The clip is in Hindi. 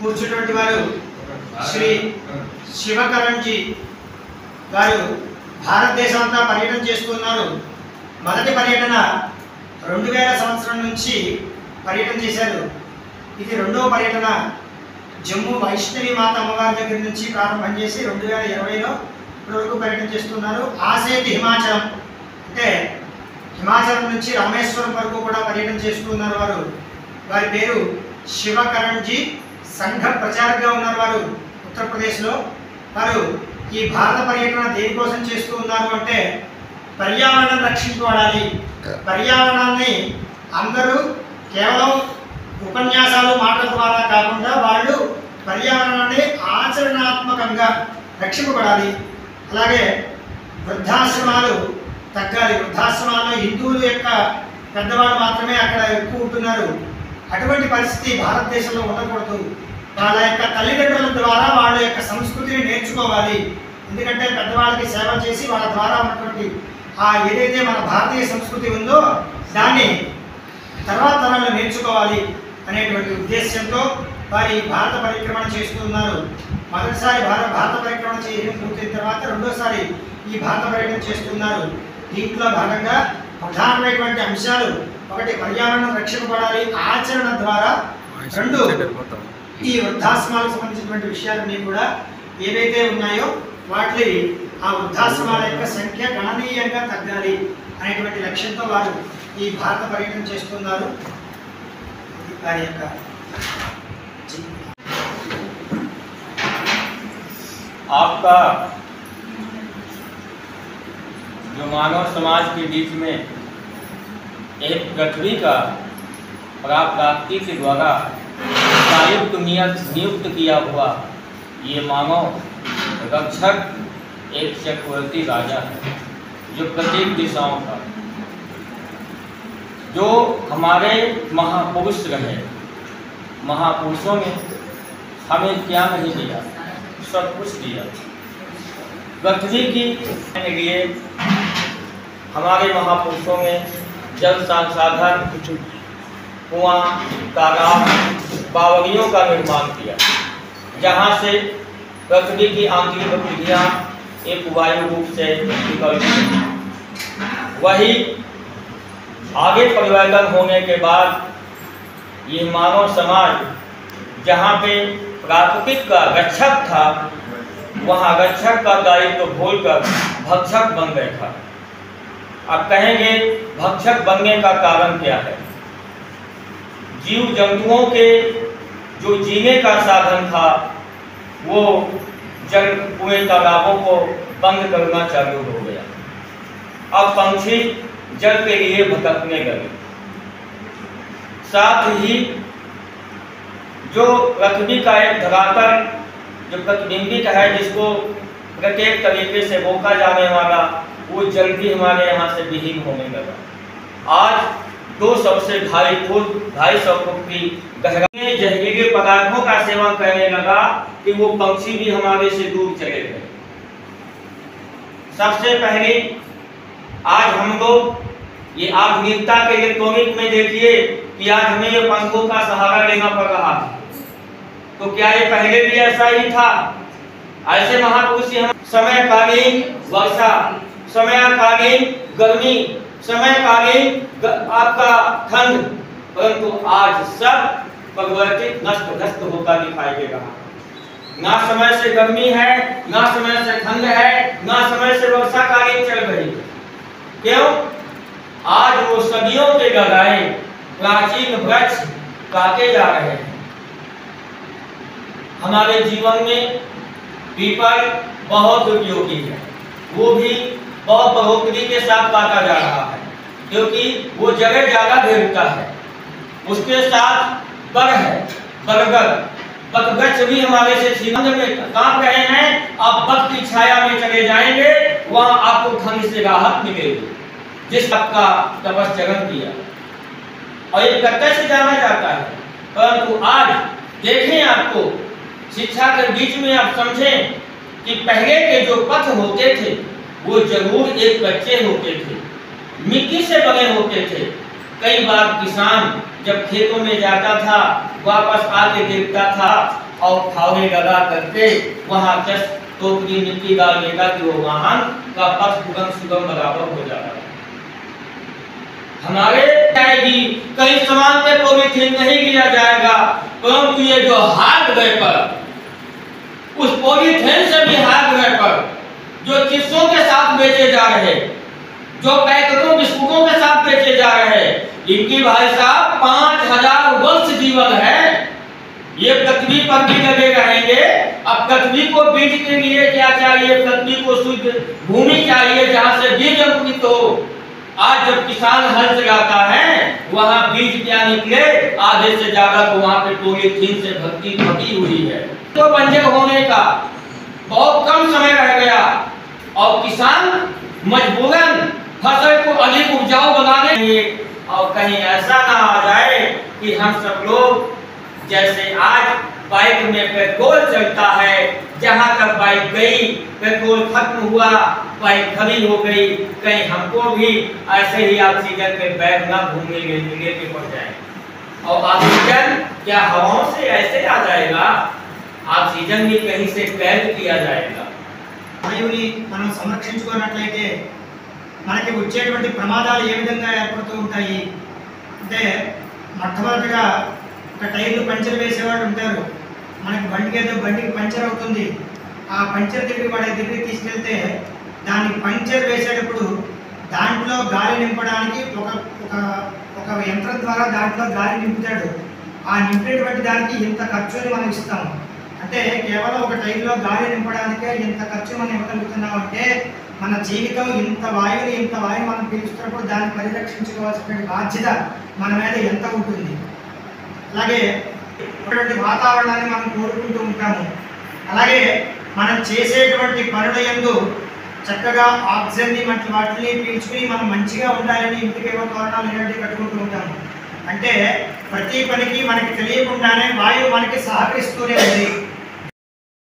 కూర్చున్నటువంటి వారు శ్రీ శివకరణ్ జీ గారు భారతదేశం అంతా పర్యటన చేస్తున్నారు. మొదటి పర్యటన 2000 సంవత్సరం నుంచి పర్యటన చేశారు. ఇది రెండవ పర్యటన. జమ్మూ వైష్ణవి మాత అమ్మవారి దగ్గర నుంచి ప్రారంభం చేసి 2020లో ఇప్పటివరకు పర్యటన చేస్తున్నారు. ఆసేతు హిమాచలం అంటే హిమాచలం నుంచి రామేశ్వరం వరకు కూడా పర్యటన చేస్తున్నారు వారు. వారి పేరు శివకరణ్ జీ. సంఘ ప్రచారకుగా ఉన్నారు వారు ఉత్తరప్రదేశ్లో. వారు ఈ భారత పర్యటన దేనికోసం చేస్తూ ఉన్నారు అంటే పర్యావరణం రక్షించుకోవాలి. పర్యావరణాన్ని అందరూ కేవలం ఉపన్యాసాలు మాటల ద్వారా కాకుండా వాళ్ళు పర్యావరణాన్ని ఆచరణాత్మకంగా రక్షింపబడాలి. అలాగే వృద్ధాశ్రమాలు తగ్గాలి. వృద్ధాశ్రమాల్లో హిందువుల యొక్క పెద్దవాళ్ళు మాత్రమే అక్కడ ఎక్కువ ఉంటున్నారు. అటువంటి పరిస్థితి భారతదేశంలో ఉండకూడదు. వాళ్ళ యొక్క తల్లిదండ్రుల ద్వారా వాళ్ళ యొక్క సంస్కృతిని నేర్చుకోవాలి. ఎందుకంటే పెద్దవాళ్ళకి సేవ చేసి వాళ్ళ ద్వారా ఉన్నటువంటి ఏదైతే మన భారతీయ సంస్కృతి ఉందో దాన్ని తర్వాత తరాలు నేర్చుకోవాలి అనేటువంటి ఉద్దేశ్యంతో వారి భారత పరిక్రమణ చేస్తున్నారు. మొదటిసారి భారత పరిక్రమణ చేయడం పూర్తయిన తర్వాత రెండోసారి ఈ భారత పర్యటన చేస్తున్నారు. దీంట్లో భాగంగా ప్రధానమైనటువంటి అంశాలు ఒకటి పర్యావరణం రక్షింపబడాలి ఆచరణ ద్వారా, రెండు ఈ వృద్ధాశ్రమాలకు సంబంధించినటువంటి విషయాలన్నీ కూడా ఏవైతే ఉన్నాయో వాటి ఆ వృద్ధాశ్రమాల యొక్క సంఖ్య గణనీయంగా తగ్గాలి అనేటువంటి లక్ష్యంతో వారు ఈ భారత పర్యటన చేస్తున్నారు. వారి యొక్క आपका जो मानव समाज के बीच में एक पृथ्वी का प्राप्ति के द्वारा आयुक्त नियुक्त किया हुआ ये मानव रक्षक एक चक्रवर्ती राजा है जो प्रत्येक दिशाओं का, जो हमारे महापुरुष रहे। महापुरुषों ने हमें क्या नहीं दिया, सब कुछ दिया। पृथ्वी की लिए हमारे महापुरुषों ने जल संसाधन, कुआं, तालाब, बावड़ियों का निर्माण किया, जहाँ से पृथ्वी की आंतरिक गतिविधियाँ एक वायु रूप से निकलती है। वही आगे परिवर्तन होने के बाद ये मानव समाज जहाँ पे प्राकृतिक का रक्षक था वहाँ रक्षक का दायित्व भूलकर भक्षक बन गया था। अब कहेंगे भक्षक बनने का कारण क्या है? जीव जंतुओं के जो जीने का साधन था वो जल कुएं तालाबों को बंद करना चालू हो गया। अब पंछी जल के लिए भटकने लगे। साथ ही जो पृथ्वी का एक धरातल जो प्रतिबिंबित है, जिसको प्रत्येक तरीके से रोका जाने वाला, वो जल भी हमारे यहाँ से विहीन होने लगा। आज 200 से 250 फुट की गहराई जहरीले पदार्थों का सेवन करने लगा कि वो पंछी भी हमारे से दूर चले गए। सबसे पहले आज हम लोग ये आधुनिकता के इलेक्ट्रॉनिक में देखिए कि आज हमें ये पंखों का सहारा लेना पड़ रहा है। तो क्या ये पहले भी ऐसा ही था? ऐसे महापुरुष समयकालीन वर्षा, समयकालीन गर्मी, समयकालीन आपका ठंड, परंतु आज सब परिवर्तित नष्ट होता दिखाई दे रहा है। ना समय से गर्मी है, ना समय से ठंड है, ना समय से वर्षा कालीन चल रही है। क्यों? आज वो सदियों के लगाए प्राचीन वृक्ष काटे जा रहे हैं। हमारे जीवन में पीपल बहुत उपयोगी है, वो भी बहुत बढ़ोतरी के साथ काटा जा रहा है क्योंकि वो जगह ज्यादा घेरता है। उसके साथ बर है, बरगद, वृक्ष भी हमारे से छीन में काट रहे हैं। आप बद की छाया में चले जाएंगे, वहां आपको ठंड से राहत मिलेगी, जिस आपका तपस्या किया और ये प्रत्यक्ष जाना जाता है। परंतु आज देखें, आपको शिक्षा के बीच में आप समझें कि पहले के जो पथ होते थे वो जरूर एक कच्चे होते थे, मिट्टी से बने होते थे। कई बार किसान जब खेतों में जाता था वापस आके देखता था और फावड़े लगा करके वहाँ जस्ट टोकरी मिट्टी डाल देगा कि वो वाहन का पथ सुगम बराबर हो जाएगा। हमारे जाएगी कहीं सामान पे पॉलीथीन नहीं लिया जाएगा, परंतु ये जो हार्डवेयर पर, उस पॉलीथीन से भी हार्डवेयर पर जो चिप्सों के साथ बेचे जा रहे, जो पैकेटों बिस्कुटों के साथ बेचे जा रहे, इनकी भाई साहब 5000 वर्ष जीवन है। ये पृथ्वी पर भी लगे रहेंगे। अब पृथ्वी को बीज के लिए क्या चाहिए? पृथ्वी को शुद्ध भूमि चाहिए जहाँ से बीज अंकुरित हो। आज जब किसान हल चलाता है वहाँ बीज क्या निकले? आधे से ज्यादा तो वहाँ पे पॉलीथीन से भर्ती फटी हुई है। तो बंजर होने का बहुत कम समय रह गया और किसान मजबूरन फसल को अधिक उपजाऊ बनाने के लिए, और कहीं ऐसा ना आ जाए कि हम सब लोग जैसे आज बाइक में पेट्रोल चलता है, जहां तक बाइक गई पेट्रोल खत्म हुआ, बाइक खड़ी हो गई, कहीं हमको भी ऐसे ही ऑक्सीजन के बैग ना घूमने के पड़ जाए। और ऑक्सीजन क्या हवाओं से ऐसे आ जाएगा? ऑक्सीजन भी कहीं से कैद किया जाएगा। వాయువుని మనం సంరక్షించుకున్నట్లయితే మనకి వచ్చేటువంటి ప్రమాదాలు ఏ విధంగా ఏర్పడుతూ ఉంటాయి అంటే, మొట్టమొదటిగా ఒక టైర్లు పంచర్ వేసేవాళ్ళు ఉంటారు. మనకి బండికి పంచర్ అవుతుంది, ఆ పంచర్ దగ్గరికి తీసుకెళ్తే దానికి పంచర్ వేసేటప్పుడు దాంట్లో గాలి నింపడానికి ఒక యంత్రం ద్వారా దాంట్లో గాలి నింపుతాడు. ఆ నింపేటువంటి దానికి ఇంత ఖర్చు అని మనం ఇస్తాము. అంటే కేవలం ఒక టైర్లో గాలి నింపడానికే ఇంత ఖర్చు మనం ఇవ్వగలుగుతున్నాం అంటే, మన జీవితం ఇంత వాయువుని మనం పీల్చుతున్నప్పుడు దాన్ని పరిరక్షించుకోవాల్సినటువంటి బాధ్యత మన మీద ఎంత ఉంటుంది. అలాగే ఇటువంటి వాతావరణాన్ని మనం కోరుకుంటూ ఉంటాము. అలాగే మనం చేసేటువంటి పనుల యందు చక్కగా ఆక్సిజన్ని వాటిని పీల్చుకుని మనం మంచిగా ఉండాలని ఇంటికేవో తోరణాలు ఇలాంటివి కట్టుకుంటూ ఉంటాము. అంటే ప్రతి పనికి మనకి తెలియకుండానే వాయువు మనకి సహకరిస్తూనే ఉంది.